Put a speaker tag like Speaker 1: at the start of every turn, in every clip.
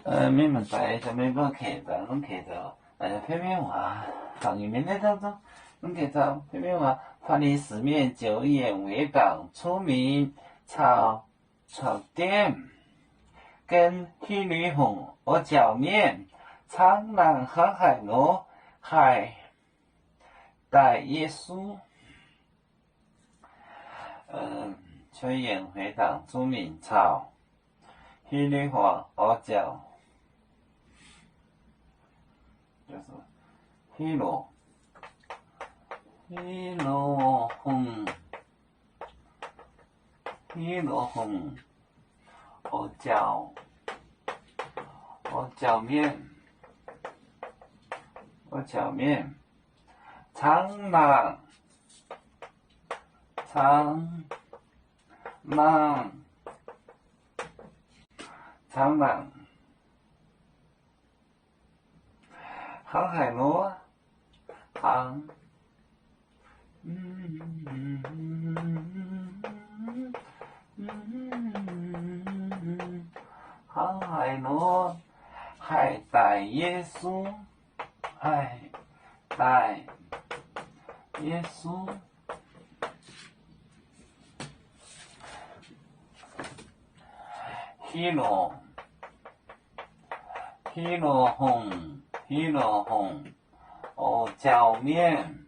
Speaker 1: 你们在下面个看到，侬看到，片面话放于面的当中，侬看到片面话，法律四面九眼为党出名，朝点，跟黑绿红我脚面，苍南航海路，海带耶稣，秋眼回党出名，朝黑绿黄我脚。就是黑罗红，我脚面，苍南，航海路，航海路，海带耶稣，黑罗红，我脚面，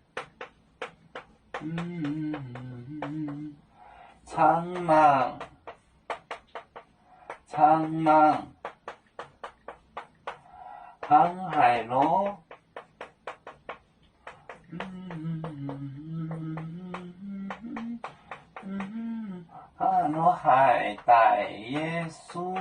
Speaker 1: 苍南，航海路，海带耶稣。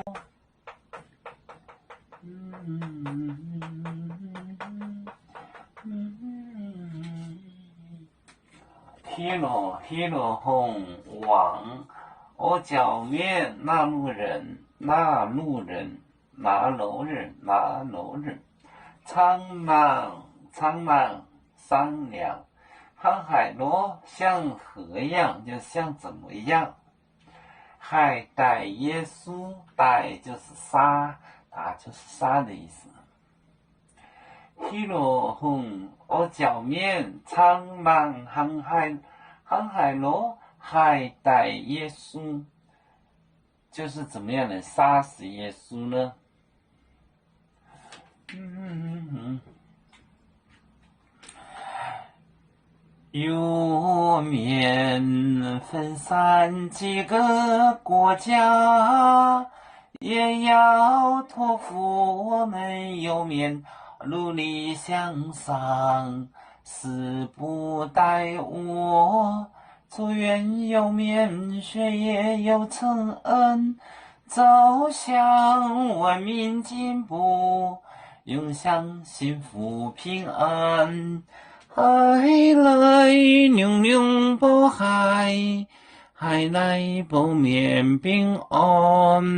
Speaker 1: 黑罗红网，我脚面那路人，苍南商量，航海路像何样，就像怎么样。海带耶稣，带就是沙，就是沙的意思。黑罗红我脚面，苍南航海路，海带耶稣，就是怎么样的杀死耶稣呢？有面分散几个国家，也要托付我们有面努力向上，死不待我，祝愿有面学业有成恩，走向文明进步，永享幸福平安。海来娘保海，海来保面平安。